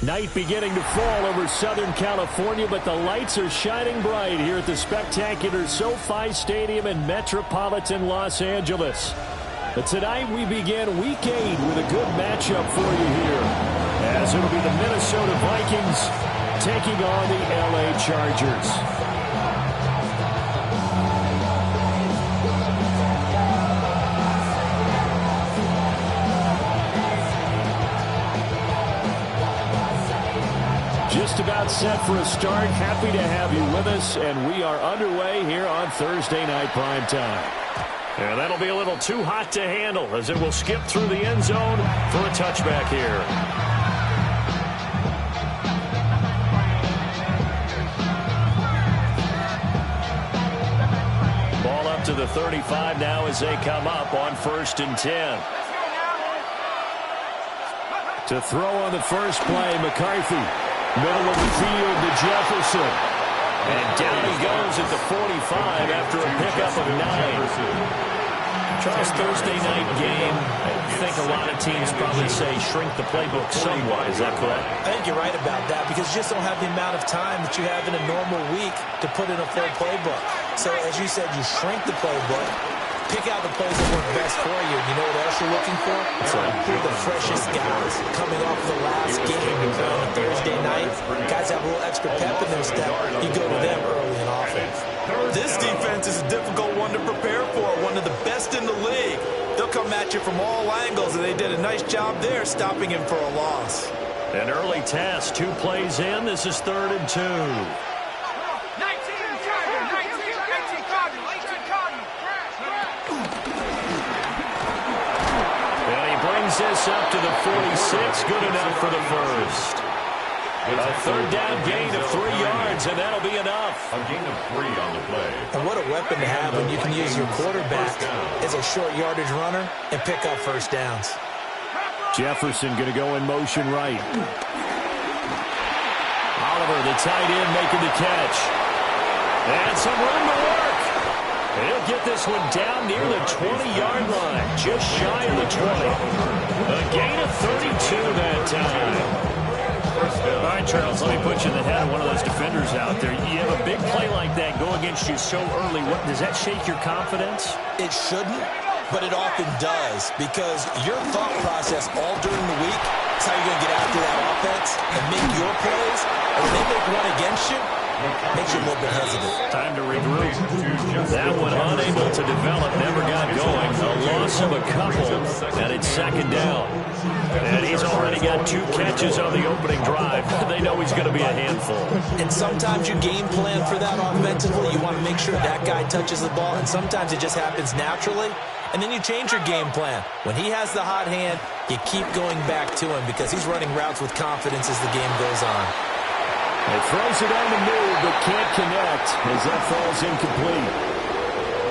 Night beginning to fall over Southern California, but the lights are shining bright here at the spectacular SoFi Stadium in metropolitan Los Angeles. But tonight we begin Week 8 with a good matchup for you here, as it'll be the Minnesota Vikings taking on the LA Chargers. Just about set for a start. Happy to have you with us, and we are underway here on Thursday Night Primetime. And that'll be a little too hot to handle as it will skip through the end zone for a touchback here. Ball up to the 35 now as they come up on 1st and 10. To throw on the first play, McCarthy. Middle of the field to Jefferson. And down he goes at the 45 after a pickup of 9. Charles, Thursday night game, I think a lot of teams probably say shrink the playbook somewhat. Is that correct? I think you're right about that because you just don't have the amount of time that you have in a normal week to put in a full playbook. So, as you said, you shrink the playbook. Pick out the plays that work best for you. You know what else you're looking for? Who are the freshest guys coming off the last game on a Thursday night? Guys have a little extra pep in their step. You go to them early in offense. This defense is a difficult one to prepare for, one of the best in the league. They'll come at you from all angles, and they did a nice job there stopping him for a loss. An early task, 2 plays in. This is 3rd and 2. This up to the 46, good enough for the first. A 3rd down gain of 3 yards, and that'll be enough. A gain of 3 on the play. And what a weapon to have when you can use your quarterback as a short yardage runner and pick up first downs. Jefferson going to go in motion right. Oliver, the tight end, making the catch. And some room to work. He'll get this one down near the 20-yard line, just shy of the 20. A gain of 32 that time. All right, Charles, let me put you in the head of one of those defenders out there. You have a big play like that go against you so early. What, does that shake your confidence? It shouldn't, but it often does because your thought process all during the week is how you're going to get after that offense and make your plays. And when they make one against you, makes you a little bit hesitant. Time to regroup. That one unable to develop, never got going. A loss of a couple, and it's 2nd down. And he's already got 2 catches on the opening drive. They know he's going to be a handful. And sometimes you game plan for that offensively. You want to make sure that guy touches the ball, and sometimes it just happens naturally. And then you change your game plan. When he has the hot hand, you keep going back to him because he's running routes with confidence as the game goes on. He throws it on the move, but can't connect as that falls incomplete.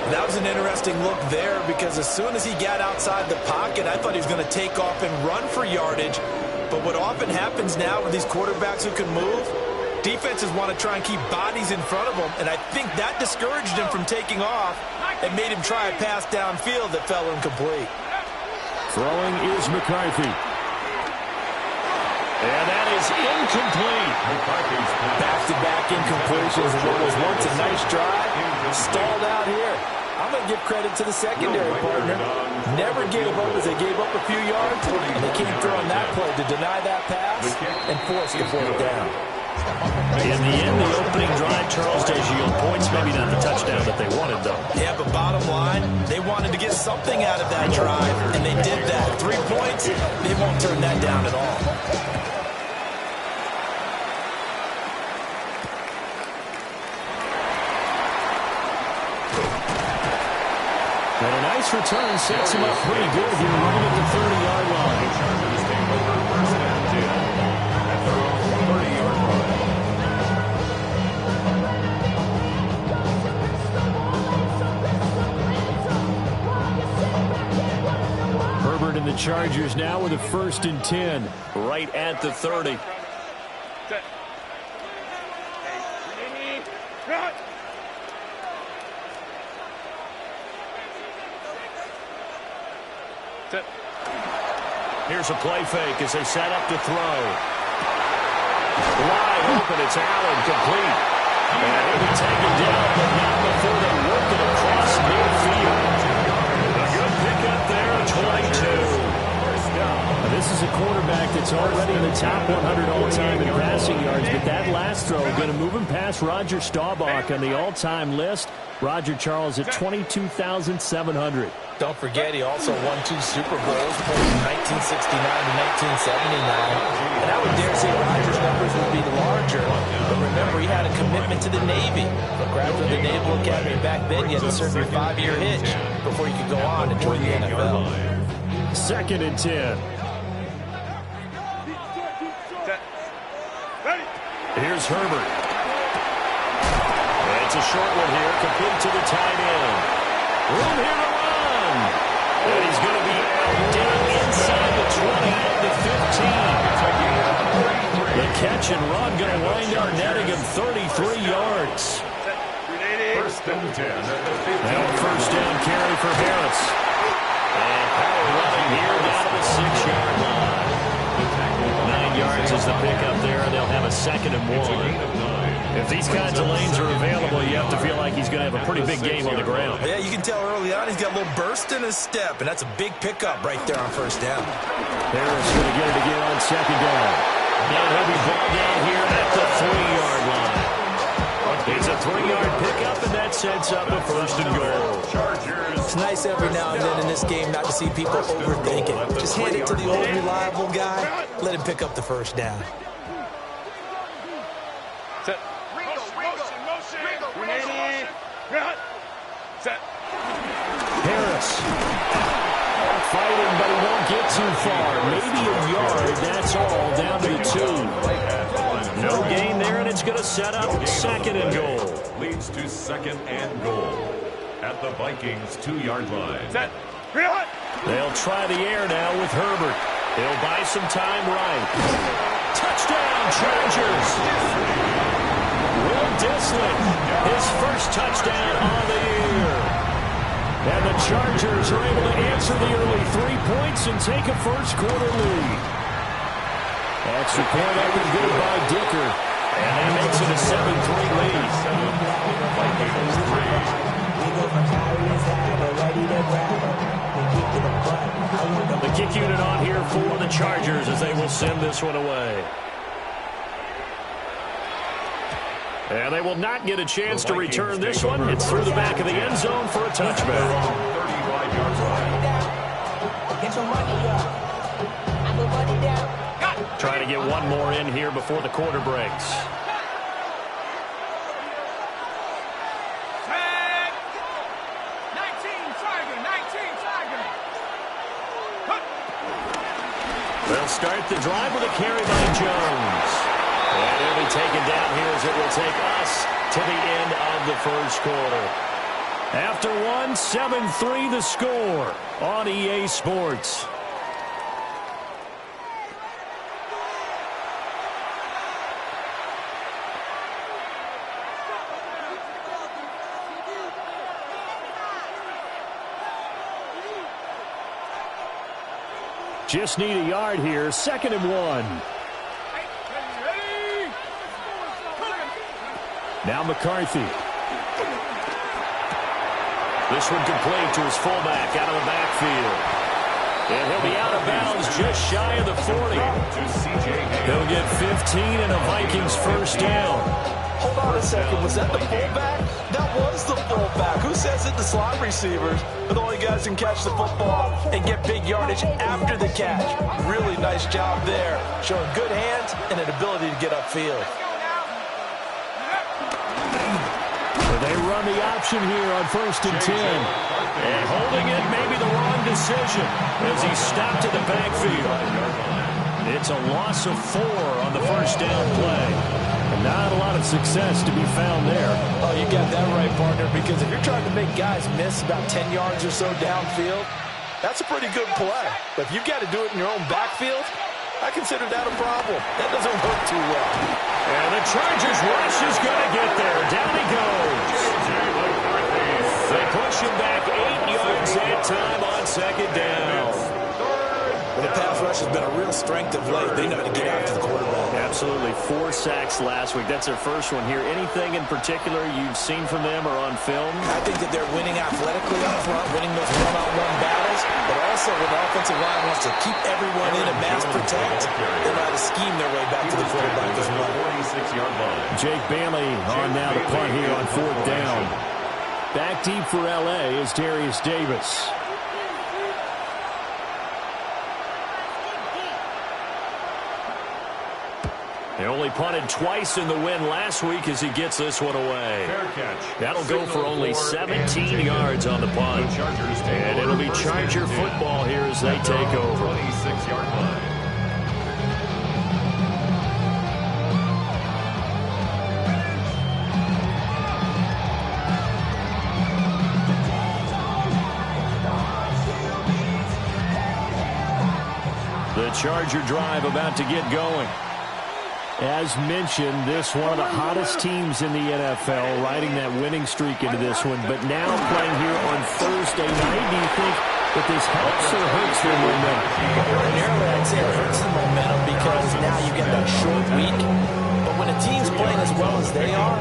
That was an interesting look there because as soon as he got outside the pocket, I thought he was going to take off and run for yardage. But what often happens now with these quarterbacks who can move, defenses want to try and keep bodies in front of them, and I think that discouraged him from taking off and made him try a pass downfield that fell incomplete. Throwing is McCarthy. And that is incomplete. Back-to-back incompletions of what was once a nice drive. Stalled out here. I'm going to give credit to the secondary partner. Never gave up as they gave up a few yards, and they came through on that play to deny that pass and force the 4th down. In the end, the opening drive, Charles, does yield points. Maybe not the touchdown that they wanted, though. Yeah, but bottom line, they wanted to get something out of that drive, and they did that. 3 points, they won't turn that down at all. And a nice return sets him up pretty good here right at the 30-yard line. Herbert and the Chargers now with a 1st and 10 right at the 30. Here's a play fake as they set up to throw. Wide open, it's Allen, complete. And he'll be taken down, but not before they work it across midfield. A good pickup there, 22. This is a quarterback that's already in the top 100 all-time in passing yards, but that last throw going to move him past Roger Staubach on the all-time list. Roger Charles at 22,700. Don't forget, he also won 2 Super Bowls from 1969 to 1979. And I would dare say Rodgers' numbers would be larger. But remember, he had a commitment to the Navy. But graduate the Naval Academy back then, you had to serve your 5-year hitch before you could go on and join the NFL. 2nd and 10. Here's Herbert. It's a short one here, complete to the tight end. Room here to run. And he's going to be out down inside the 20 at the 15. The catch and run going to wind up netting him 33 yards. First and 10 at the 15. Now a first down carry for Harris. And power running here down to the 6-yard line. 9 yards is the pickup there, and they'll have a 2nd and 1. If these kinds of lanes are available, you have to feel like he's going to have a pretty big game on the ground. Yeah, you can tell early on he's got a little burst in his step, and that's a big pickup right there on first down. Harris going to get it again on 2nd down. And he'll be brought down here at the 3-yard line. It's a 3-yard pickup, and that sets up a 1st and goal. It's nice every now and then in this game not to see people overthink it. Just hand it to the old reliable guy. Let him pick up the first down. Harris fighting, but he won't get too far. Maybe a yard, that's all, down to the 2. No gain there, and it's going to set up 2nd and goal. Leads to 2nd and goal at the Vikings 2-yard line. They'll try the air now with Herbert. He'll buy some time right. Touchdown, Chargers! Will Disley, his first touchdown on the year. And the Chargers are able to answer the early 3 points and take a first-quarter lead. Extra point up and good by Dicker. And that makes it a 7-3 lead. The kick unit on here for the Chargers as they will send this one away. And they will not get a chance to return this one. It's through the back of the end zone for a touchback. 35-yard line. Trying to get one more in here before the quarter breaks. They'll start the drive with a carry by Jones. And he'll be taken down here as it will take us to the end of the first quarter. After 7-3 the score on EA Sports. Just need a yard here, 2nd and 1. Now McCarthy. This one complete to his fullback out of the backfield. And he'll be out of bounds just shy of the 40. He'll get 15 and a Vikings first down. Hold on a second. Was that the fullback? That was the fullback. Who says that the slot receivers are the only guys who can catch the football and get big yardage after the catch? Really nice job there. Showing good hands and an ability to get upfield. They run the option here on 1st and 10. And holding it may be the wrong decision as he stopped in the backfield. It's a loss of 4 on the first down play. And not a lot of success to be found there. Oh, you got that right, partner, because if you're trying to make guys miss about 10 yards or so downfield, that's a pretty good play. But if you've got to do it in your own backfield, I consider that a problem. That doesn't work too well. And the Chargers rush is going to get there. Down he goes. They push him back 8 yards that time on 2nd down. Well, the pass rush has been a real strength of late. They know how to get after the quarterback. Absolutely. 4 sacks last week. That's their first one here. Anything in particular you've seen from them or on film? I think that they're winning athletically up front, winning those one-on-one battles, but also when the offensive line wants to keep everyone in and mass protect, they know how to scheme their way back to the quarterback as well. Jake Bailey on now to punt here on 4th down. Back deep for L.A. is Darius Davis. They only punted twice in the win last week as he gets this one away. That'll go for only 17 yards on the punt. And it'll be Charger football here as they take over. 26-yard line. The Charger drive about to get going. As mentioned, this one of the hottest teams in the NFL, riding that winning streak into this one, but now playing here on Thursday night. Do you think that this helps or hurts their momentum? Ordinarily, I'd say it hurts the momentum because now you get that short week. But when a team's playing as well as they are,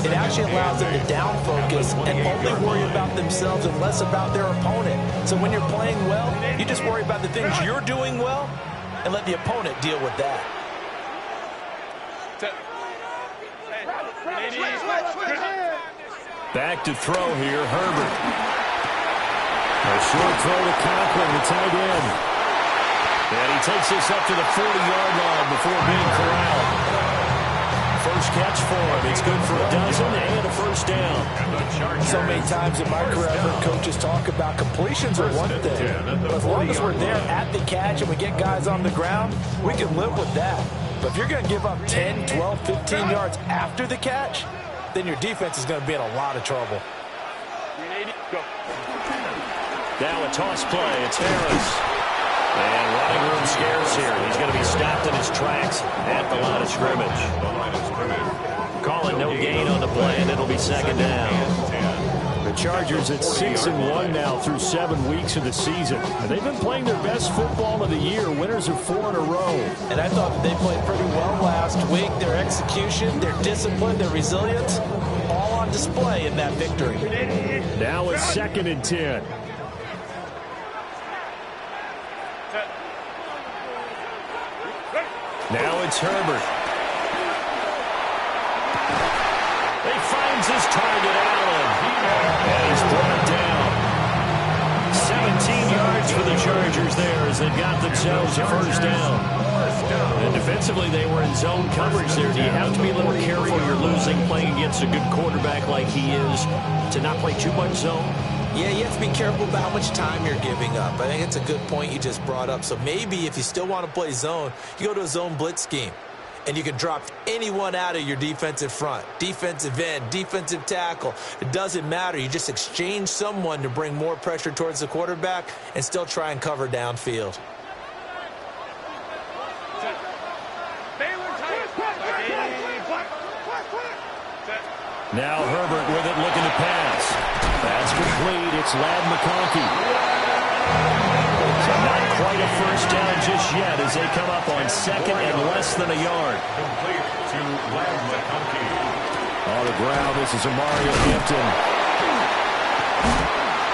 it actually allows them to down focus and only worry about themselves and less about their opponent. So when you're playing well, you just worry about the things you're doing well and let the opponent deal with that. Back to throw here, Herbert. A short throw to Conklin, the tight end. And he takes this up to the 40-yard line before being corralled. First catch for him. It's good for a dozen and a first down. So many times in my career, I've heard coaches talk about completions are one thing. But as long as we're there at the catch and we get guys on the ground, we can live with that. But if you're going to give up 10, 12, 15 yards after the catch, then your defense is going to be in a lot of trouble. Now a toss play. It's Harris. And running room scarce here. He's going to be stopped in his tracks at the line of scrimmage. Calling no gain on the play, and it'll be second down. The Chargers at 6-1 now through 7 weeks of the season. They've been playing their best football of the year. Winners of 4 in a row. And I thought that they played pretty well last week. Their execution, their discipline, their resilience, all on display in that victory. Now it's 2nd and 10. Now it's Herbert. He finds his target, Allen. And he's brought down. 17 yards for the Chargers there as they've got themselves a first down. And defensively, they were in zone coverage there. Do you have to be a little careful? You're losing playing against a good quarterback like he is to not play too much zone? Yeah, you have to be careful about how much time you're giving up. I think it's a good point you just brought up. So maybe if you still want to play zone, you go to a zone blitz scheme. And you can drop anyone out of your defensive front. Defensive end, defensive tackle. It doesn't matter. You just exchange someone to bring more pressure towards the quarterback and still try and cover downfield. Now Herbert with it, looking to pass. That's complete. It's Ladd McConkey. So not quite a first down just yet as they come up on 2nd and less than a yard. Complete to Ladd McConkey. On the ground, this is Mario Hampton.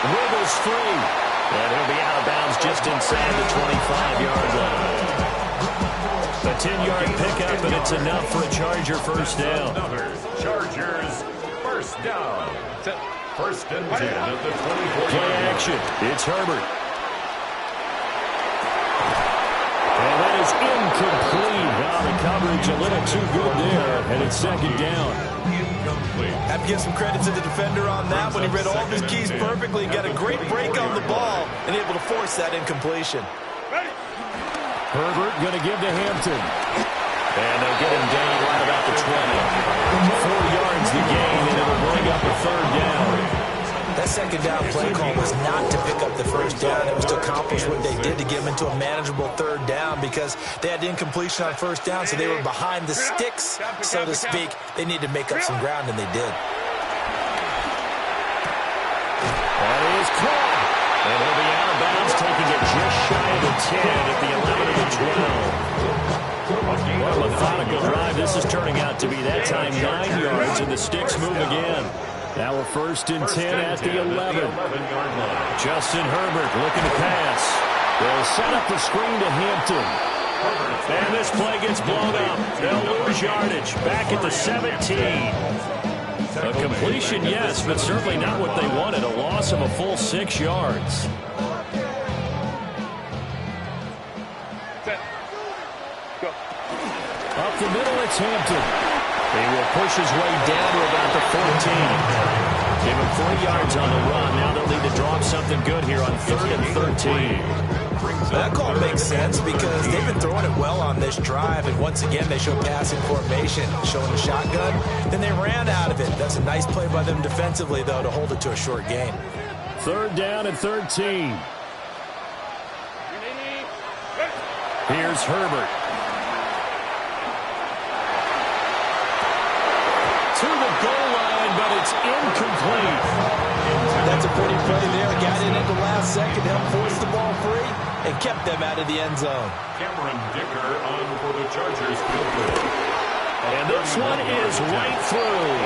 Wiggles free. And he'll be out of bounds just inside the 25-yard line. A 10-yard pickup, and it's enough for a Charger first down. Chargers first down. 1st and 10 at the 24. Play action. It's Herbert. And that is incomplete. Now the coverage a little too good there, and it's 2nd down. Incomplete. Have to give some credit to the defender on that when he read all of his keys perfectly and got a great break on the ball and able to force that incompletion. Herbert going to give to Hampton. And they'll get him down right about the 20. 4 yards the gain, and it'll bring up a 3rd down. That 2nd down play call was not to pick up the first down. It was to accomplish what they did to get them into a manageable 3rd down because they had incompletion on first down, so they were behind the sticks, so to speak. They needed to make up some ground, and they did. That is caught. And he'll be out of bounds, taking it just shy of the 10. methodical drive. This is turning out to be that time 9 yards, and the sticks move again. Now we're 1st and 10 at the 11. Justin Herbert looking to pass. They'll set up the screen to Hampton. And this play gets blown up. They'll lose yardage. Back at the 17. A completion, yes, but certainly not what they wanted. A loss of a full 6 yards. Up the middle, it's Hampton. He will push his way down to about the 14. Give him 3 yards on the run. Now they'll need to draw up something good here on 3rd and 13. That call makes sense because they've been throwing it well on this drive, and once again they show passing formation, showing the shotgun. Then they ran out of it. That's a nice play by them defensively, though, to hold it to a short gain. 3rd down and 13. Here's Herbert. To the goal line, but it's incomplete. That's a pretty play there. Got it in at the last second, helped force the ball free, and kept them out of the end zone. Cameron Dicker on for the Chargers field goal. And this one is right through.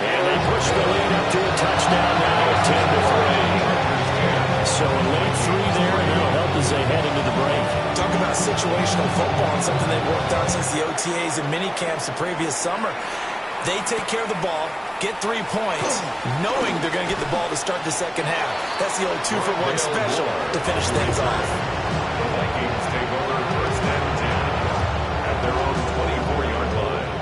And they push the lead up to a touchdown now at 10-3. So a late 3 there, and that'll help as they head into the break. Talk about situational football and something they've worked on since the OTAs and mini camps the previous summer. They take care of the ball, get 3 points, knowing they're going to get the ball to start the second half. That's the old 2-for-1 special to finish things off. The Vikings take over 1st and 10 at their own 24-yard line.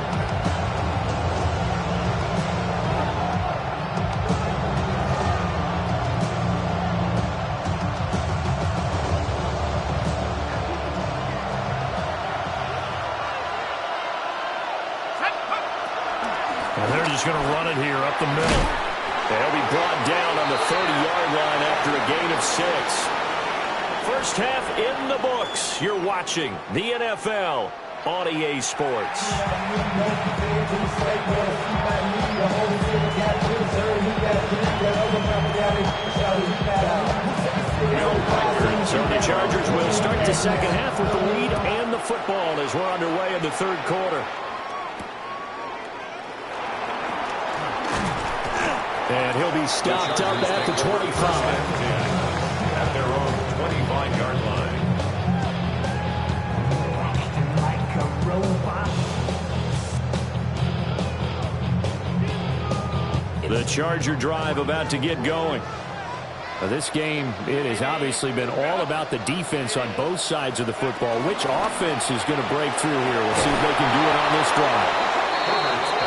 And they're just going to run it here up the middle. They'll be brought down on the 30-yard line after a gain of 6. First half in the books. You're watching the NFL on EA Sports. So the Chargers will start the second half with the lead and the football as we're underway in the 3rd quarter. And he'll be stopped up at the 25. At their own 25-yard line. The Charger drive about to get going. Now this game, it has obviously been all about the defense on both sides of the football. Which offense is going to break through here? We'll see if they can do it on this drive.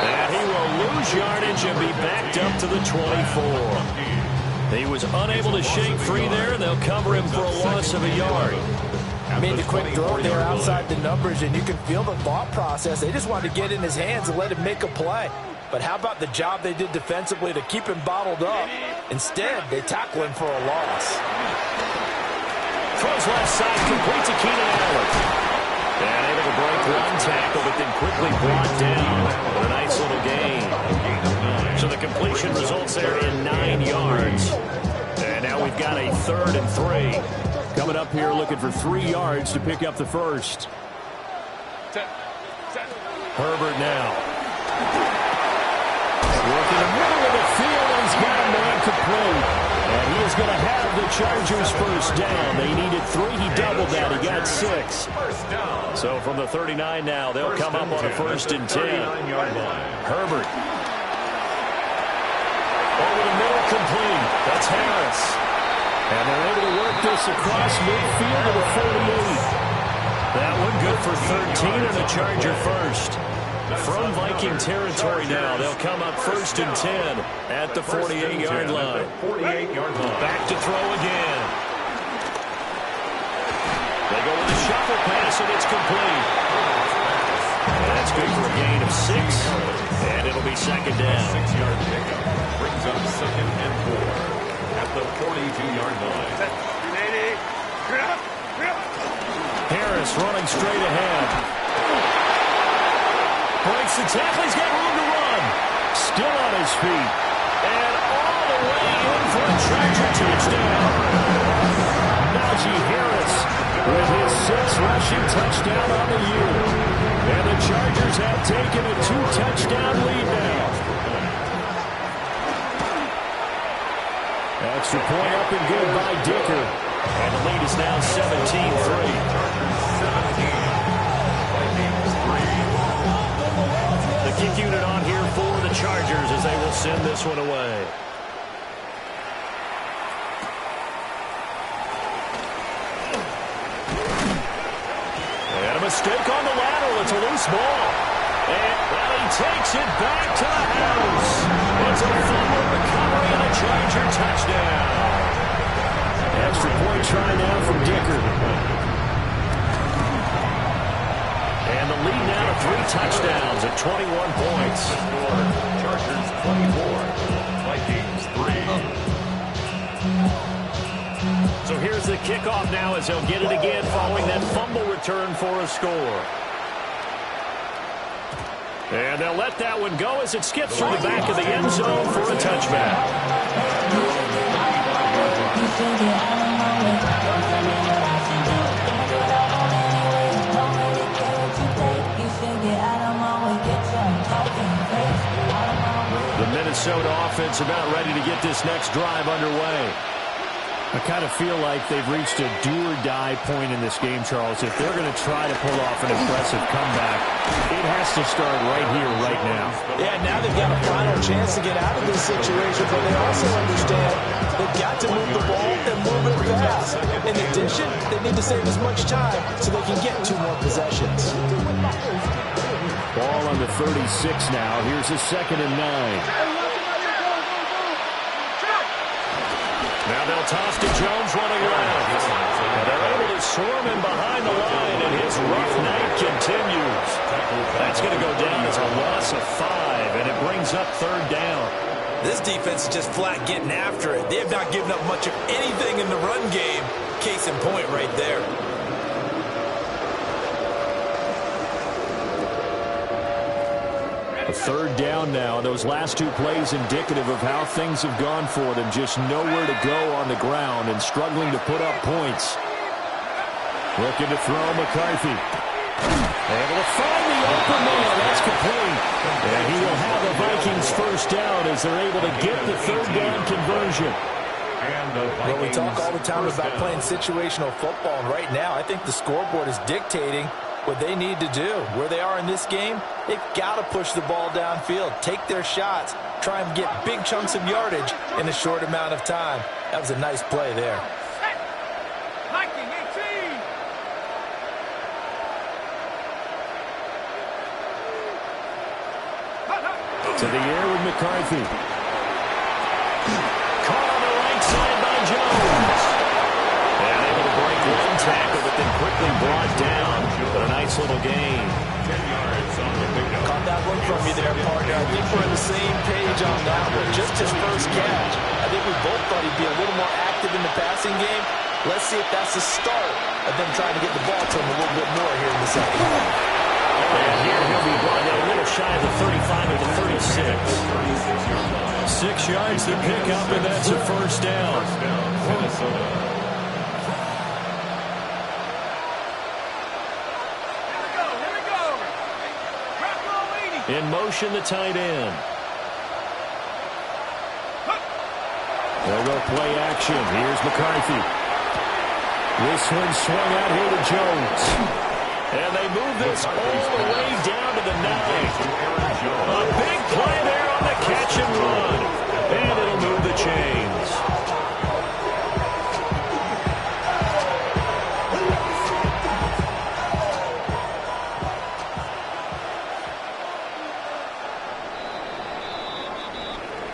And he will lose yardage and be backed up to the 24. He was unable to shake free there, and they'll cover him for a loss of a yard. Made the quick throw there outside the numbers, and you can feel the thought process. They just wanted to get in his hands and let him make a play. But how about the job they did defensively to keep him bottled up? Instead, they tackle him for a loss. Throws left side, complete to Keenan Allen. And able to break 1 tackle, but then quickly brought down with a nice little gain. So the completion results there in 9 yards. And now we've got a 3rd and 3. Coming up here looking for 3 yards to pick up the first. Herbert now. Working the middle of the field, and he's got him there complete. And he is going to have the Chargers first down. They needed 3. He doubled that. He got 6. So from the 39 now, they'll come up on a 1st and 10. Herbert. Over the middle, complete. That's Harris. And they're able to work this across midfield to the 48. That one good for 13 and a Charger first. From Viking territory now, they'll come up 1st and 10 at the 48-yard line. Back to throw again. They go with a shuffle pass, and it's complete. And that's good for a gain of 6, and it'll be 2nd down. 6-yard pickup brings up 2nd and 4 at the 42-yard line. Harris running straight ahead. Breaks the tackle. He's got room to run. Still on his feet. And all the way in for a Charger touchdown. Najee Harris with his 6th rushing touchdown on the year. And the Chargers have taken a 2-touchdown lead now. Extra point up and good by Dicker. And the lead is now 17-3. The kick unit on here for the Chargers as they will send this one away. And a mistake on the lateral. It's a loose ball. And well, he takes it back to the house. It's a fumble recovery and a Charger touchdown. Extra point try now from Dicker. And the lead now to 3 touchdowns at 21 points. Chargers 24, Vikings 3. So here's the kickoff now as they'll get it again following that fumble return for a score. And they'll let that one go as it skips through the back of the end zone for a touchback. The Minnesota offense about ready to get this next drive underway. I kind of feel like they've reached a do-or-die point in this game, Charles. If they're going to try to pull off an impressive comeback, it has to start right here, right now. Yeah, now they've got a final chance to get out of this situation, but they also understand they've got to move the ball and move it fast. In addition, they need to save as much time so they can get 2 more possessions. Ball on the 36 now. Here's a 2nd and 9. Now they'll toss to Jones running around. And they're able to swarm him behind the line, and his rough night continues. That's going to go down as a loss of 5, and it brings up 3rd down. This defense is just flat getting after it. They have not given up much of anything in the run game. Case in point right there. A 3rd down now. Those last 2 plays indicative of how things have gone for them. Just nowhere to go on the ground and struggling to put up points. Looking to throw McCarthy. Able to find the open man. That's complete. And he will have the Vikings first down as they're able to get the 3rd down conversion. Well, we talk all the time about playing situational football, and right now I think the scoreboard is dictating what they need to do. Where they are in this game, they've got to push the ball downfield, take their shots, try and get big chunks of yardage in a short amount of time. That was a nice play there. To the air with McCarthy. Caught on the right side by Jones. And able to break 1 tackle, but then quickly brought down. But a nice little gain. 10 yards on the pickup. Caught that one from you there, partner. I think we're on the same page on that one. Just his first catch. I think we both thought he'd be a little more active in the passing game. Let's see if that's the start of them trying to get the ball to him a little bit more here in the second half. And here he'll be brought down a little shy of the 35 of the 36. 6 yards to pick up, and that's a first down. Minnesota. In motion, the tight end. They'll go play action. Here's McCarthy. This one swung out here to Jones. And they move this all the way down to the 9. A big play there on the catch and run. And it'll move the chains.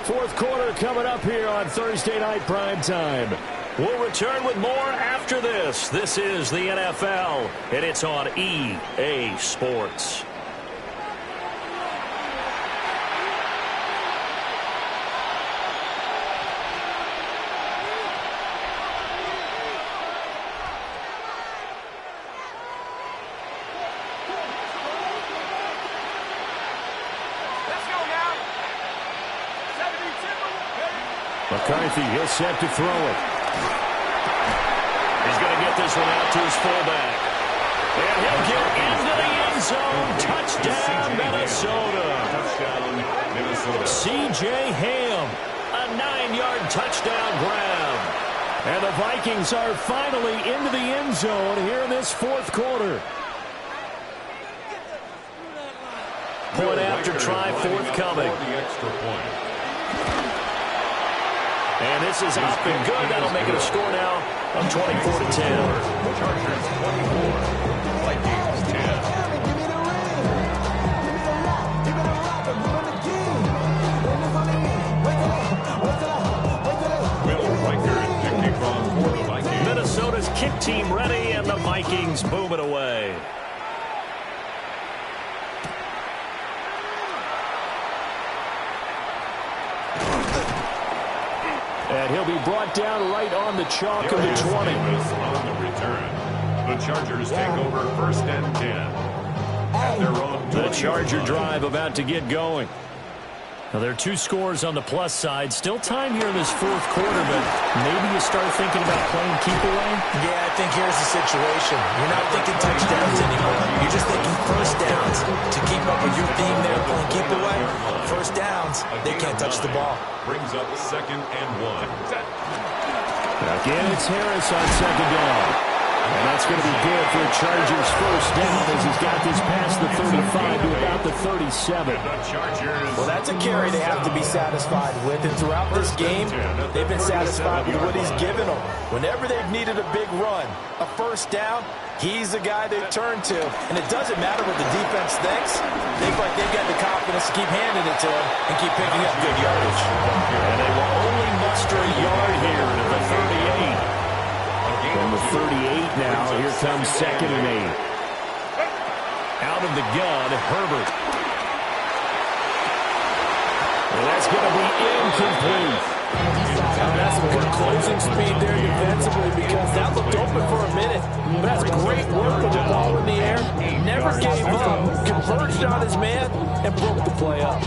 Fourth quarter coming up here on Thursday Night Primetime. We'll return with more after this. This is the NFL, and it's on EA Sports. McCarthy, he'll set to throw it. He's going to get this one out to his fullback. And he'll get into the end end zone. Touchdown, Minnesota. Touchdown, Minnesota. C.J. Ham, a 9-yard touchdown grab. And the Vikings are finally into the end zone here in this fourth quarter. Point after try forthcoming. And this is up and good. That'll make it a score now of 24-10. Chargers 24, Vikings 10. Will Riker kicking from for the Vikings. Minnesota's kick team ready, and the Vikings boom it away. And he'll be brought down right on the chalk of the 20. On the return, the Chargers take over 1st and 10. At their own The Charger drive about to get going. Now, there are 2 scores on the plus side. Still time here in this fourth quarter, but maybe you start thinking about playing keep away? Yeah, I think here's the situation. You're not thinking touchdowns anymore. You're just thinking first downs. To keep up with your theme there, playing keep away, first downs, they can't touch the ball. Brings up 2nd and 1. Again, it's Harris on 2nd down. And that's going to be good for the Chargers' first down as he's got this past the 35 to about the 37. Well, that's a carry they have to be satisfied with. And throughout this game, they've been satisfied with what he's given them. Whenever they've needed a big run, a first down, he's the guy they turn to. And it doesn't matter what the defense thinks. They think like they've got the confidence to keep handing it to him and keep picking up good yardage. And they will only muster a yard here to the 38. From the 38 now, here comes 2nd and 8. Out of the gun, Herbert. And that's going to be incomplete. That's some good closing speed there defensively because that looked open for a minute. That's great work with the ball in the air. Never gave up, converged on his man, and broke the play up.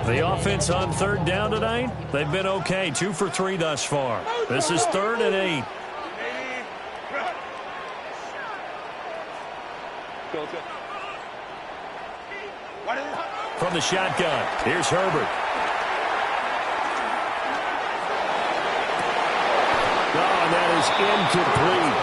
The offense on 3rd down tonight, they've been okay. 2 for 3 thus far. This is 3rd and 8. From the shotgun, here's Herbert. Oh, and that is incomplete.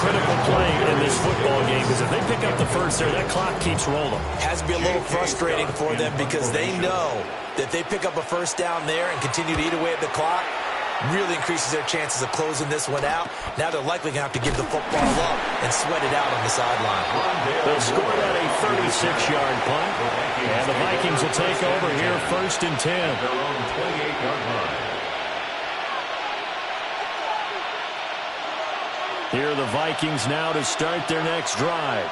Critical play in this football game because if they pick up the first there, that clock keeps rolling. Has to be a little frustrating for them because they know that they pick up a first down there and continue to eat away at the clock, really increases their chances of closing this one out. Now they're likely going to have to give the football up and sweat it out on the sideline. They'll score at a 36-yard punt, and the Vikings will take over here 1st and 10. Their own 28-yard line. Here are the Vikings now to start their next drive.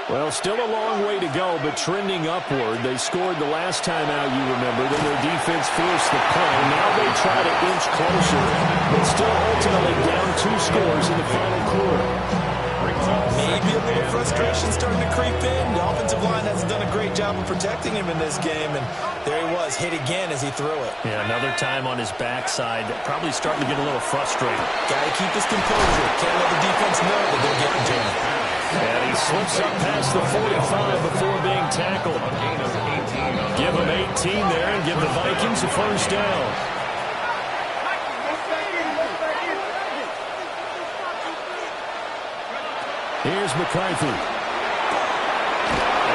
Well, still a long way to go, but trending upward. They scored the last time out, you remember. Then their defense forced the punt. Now they try to inch closer, but still ultimately down 2 scores in the final quarter. Maybe a little frustration starting to creep in. The offensive line hasn't done a great job of protecting him in this game, and there he was, hit again as he threw it. Yeah, another time on his backside, probably starting to get a little frustrated. Got to keep his composure. Can't let the defense know that they're getting to him. And he slips up past the 45 before being tackled. Give him 18 there and give the Vikings a first down. Here's McCarthy. And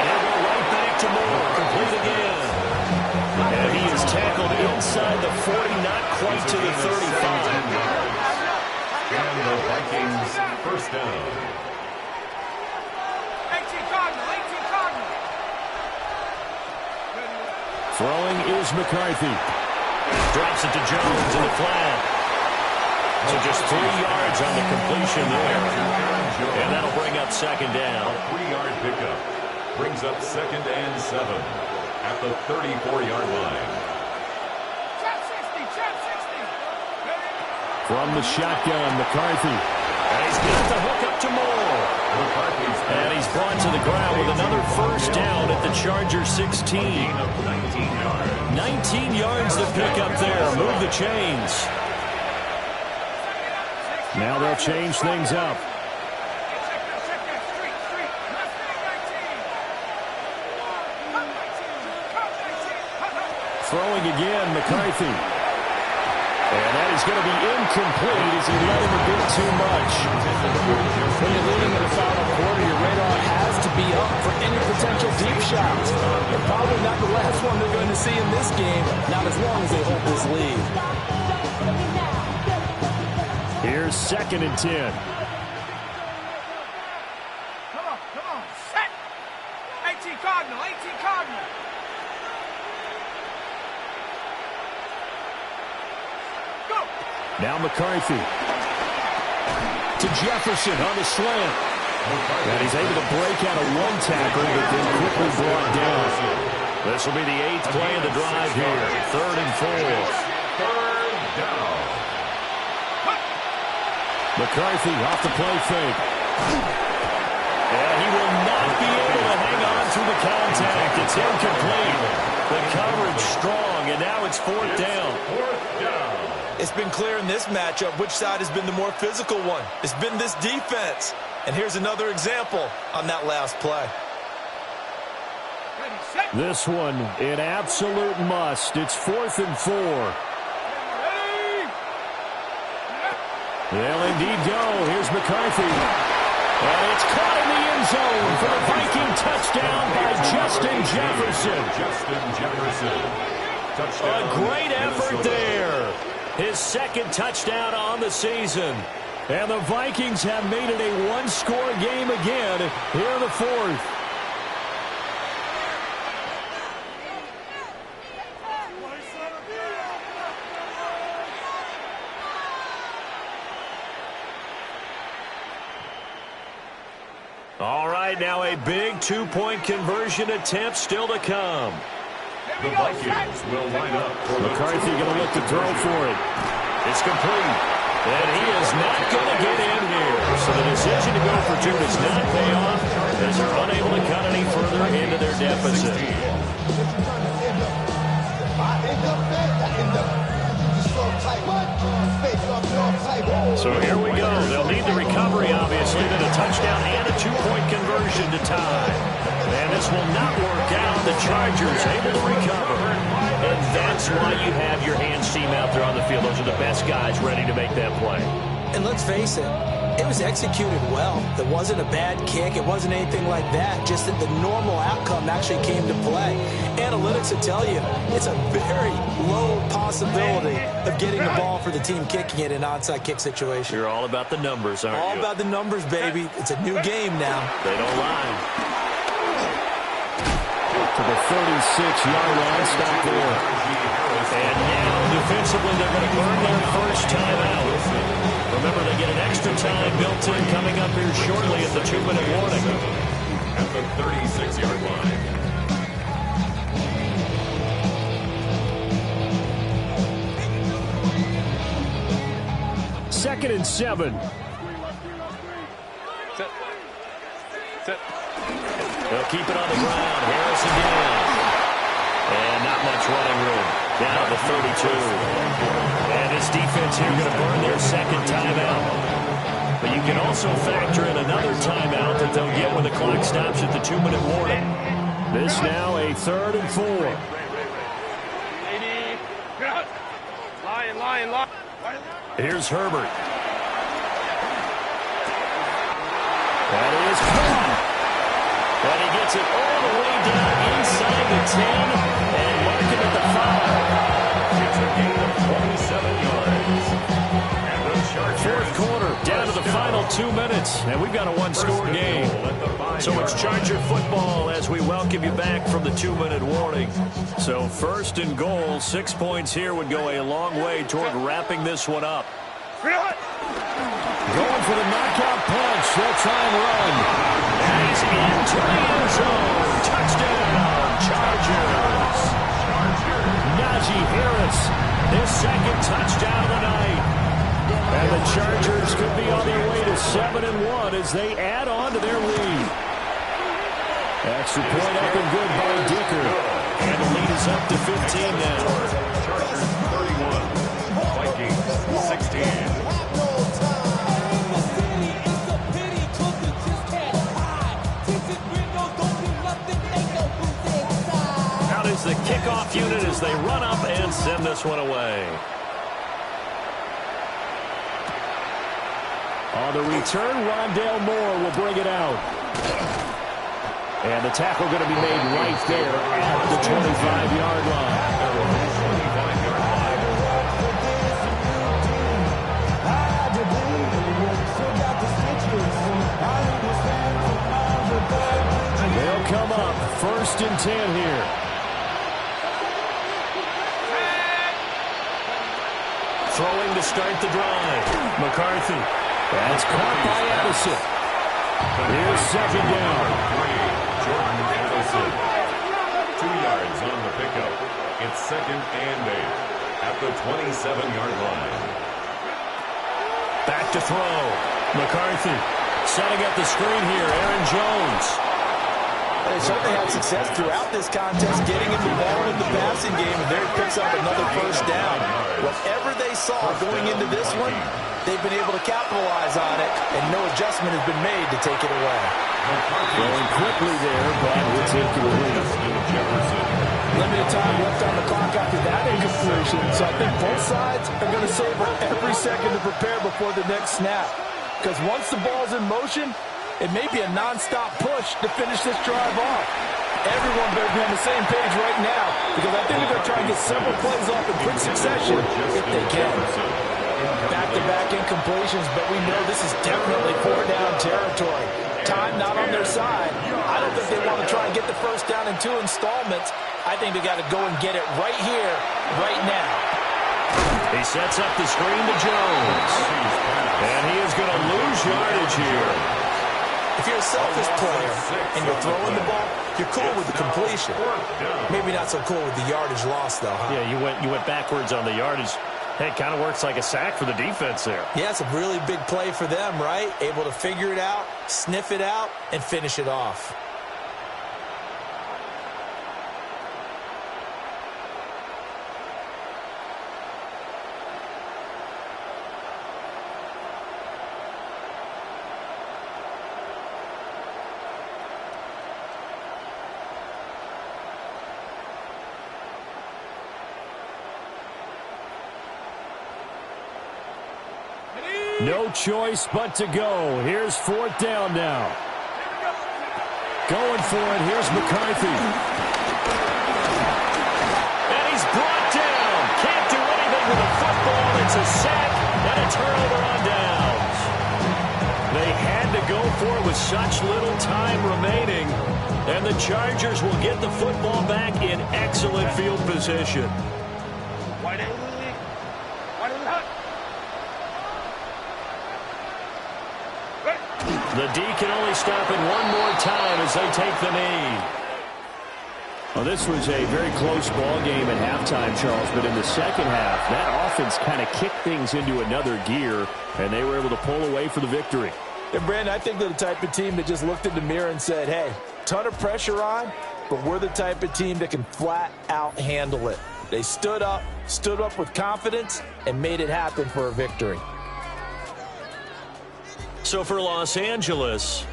he'll go right back to Moore. Complete again. And he is tackled inside the 40, not quite to the 35. And the Vikings first down. Throwing is McCarthy. Drops it to Jones in the flat. So just 3 yards on the completion there. And that'll bring up 2nd down. A 3-yard pickup brings up 2nd and 7 at the 34-yard line. From the shotgun, McCarthy. And he's got the hook up to Moore. And he's brought to the ground with another first down at the Chargers 16. 19 yards to pick up there. Move the chains. Now they'll change things up. McCarthy. And that is going to be incomplete as he let him a bit too much. When you're leading in the final quarter, your radar has to be up for any potential deep shots. And probably not the last one they're going to see in this game, not as long as they hold this lead. Here's 2nd and 10. Come on, set. 18 Cardinal. Go. Now McCarthy. To Jefferson on the slant. And he's able to break out of one tackle, but then quickly brought down. This will be the 8th play of the drive here. 3rd and 4. Third down. McCarthy off the play fake. And he will not be able to hang on through the contact. It's incomplete. The coverage strong, and now it's 4th down. Fourth down. It's been clear in this matchup which side has been the more physical one. It's been this defense. And here's another example on that last play. Ready, set. This one, an absolute must. It's 4th and 4. Ready. They'll indeed go. Here's McCarthy. And it's caught in the end zone for the Viking touchdown by Justin Jefferson. Justin Jefferson. Touchdown. A great effort there. His 2nd touchdown on the season. And the Vikings have made it a one-score game again here in the 4th. All right, now a big 2-point conversion attempt still to come. The Vikings will line up for McCarthy going to look to throw for it. It's complete. And he is not going to get in here. So the decision to go for 2 does not pay off as they're unable to cut any further into their deficit. So here we go. They'll need the recovery, obviously, then a touchdown and a 2-point conversion to tie. And this will not work out. The Chargers able to recover. And that's why you have your hands team out there on the field. Those are the best guys ready to make that play. And let's face it, it was executed well. It wasn't a bad kick. It wasn't anything like that. Just that the normal outcome actually came to play. Analytics will tell you it's a very low possibility of getting the ball for the team kicking it in an onside kick situation. You're all about the numbers, aren't you? All about the numbers, baby. It's a new game now. They don't lie. To the 36-yard line, stop there. And now, defensively, they're going to burn their first timeout. Remember, they get an extra time built in coming up here shortly at the 2-minute warning. at the 36-yard line. Second and 7. They'll keep it on the ground. Harris again. And not much running room. Down at the 32. And this defense here going to burn their second timeout. But you can also factor in another timeout that they'll get when the clock stops at the 2-minute warning. This now a 3rd and 4. Line. Here's Herbert. That is caught. And he gets it all the way down inside the 10 and mark it at the 5. It's a gain of 27 yards. And the Chargers. Fourth quarter, down to the final 2 minutes, and we've got a one-score game. So it's Charger football as we welcome you back from the 2-minute warning. So first and goal, 6 points here would go a long way toward wrapping this one up. Going for the knockout punch. They'll try and run. And he's into the end zone. Touchdown, Chargers. Najee Harris, his second touchdown of the night. And the Chargers could be on their way to 7-1 as they add on to their lead. Extra point up and good by Dicker. And the lead is up to 15 now. Chargers 31. Vikings 16. Out as the kickoff unit is as they run up and send this one away. On the return, Rondale Moore will bring it out. And the tackle going to be made right there at the 25-yard line. They'll come up 1st and 10 here. Throwing to start the drive. McCarthy. That's caught by Edison. Here's 2nd down. Jordan Edison. 2 yards on the pickup. It's 2nd and 8 at the 27-yard line. Back to throw. McCarthy setting up the screen here. Aaron Jones. They certainly had success throughout this contest getting him the ball in the passing game, and there he picks up another 1st down. Whatever they saw going into this one, they've been able to capitalize on it, and no adjustment has been made to take it away. Going quickly there, but it's incomplete. Limited time left on the clock after that incompletion, so I think both sides are going to savor every second to prepare before the next snap. Because once the ball's in motion, it may be a non-stop push to finish this drive off. Everyone better be on the same page right now, because I think they're going to try and get several plays off in quick succession if they can. Back-to-back incompletions, but we know this is definitely 4-down territory. Time not on their side. I don't think they want to try and get the 1st down in 2 installments. I think they got to go and get it right here, right now. He sets up the screen to Jones. And he is going to lose yardage here. If you're a selfish player and you're throwing the ball, you're cool with the completion. Maybe not so cool with the yardage loss, though, huh? Yeah, you went backwards on the yardage. Hey, it kind of works like a sack for the defense there. Yeah, it's a really big play for them, right? Able to figure it out, sniff it out, and finish it off. No choice but to go. Here's 4th down now. Going for it. Here's McCarthy. And he's brought down. Can't do anything with the football. It's a sack and a turnover on downs. They had to go for it with such little time remaining. And the Chargers will get the football back in excellent field position. The D can only stop it one more time as they take the knee. Well, this was a very close ball game at halftime, Charles, but in the second half, that offense kind of kicked things into another gear, and they were able to pull away for the victory. And, Brandon, I think they're the type of team that just looked in the mirror and said, hey, ton of pressure on, but we're the type of team that can flat out handle it. They stood up with confidence, and made it happen for a victory. So for Los Angeles,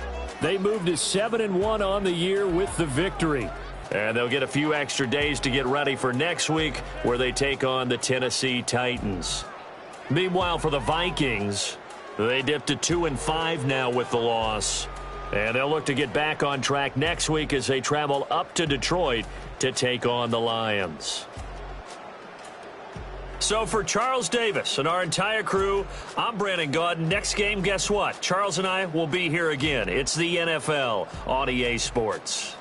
they moved to 7-1 on the year with the victory. And they'll get a few extra days to get ready for next week, where they take on the Tennessee Titans. Meanwhile, for the Vikings, they dipped to 2-5 now with the loss. And they'll look to get back on track next week as they travel up to Detroit to take on the Lions. So for Charles Davis and our entire crew, I'm Brandon Gaudin. Next game, guess what? Charles and I will be here again. It's the NFL on EA Sports.